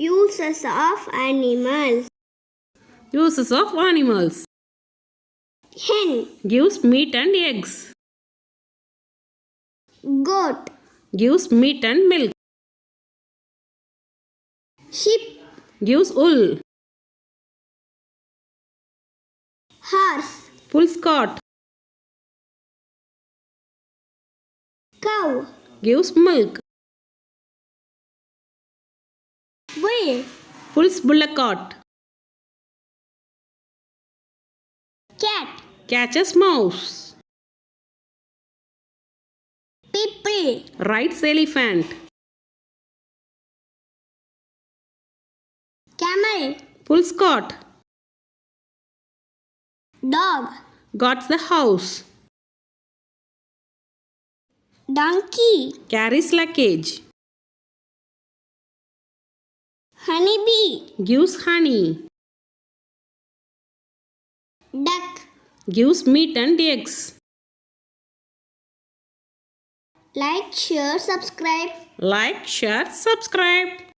Uses of animals. Uses of animals. Hen. Gives meat and eggs. Goat. Gives meat and milk. Sheep. Gives wool. Horse. Pulls cart. Cow. Gives milk. Bull. Pulls bullock cart. Cat. Catches mouse. People. Rides elephant. Camel. Pulls cart. Dog. Guards the house. Donkey. Carries luggage. Honeybee. Gives honey. Duck. Gives meat and eggs. Like, share, subscribe. Like, share, subscribe.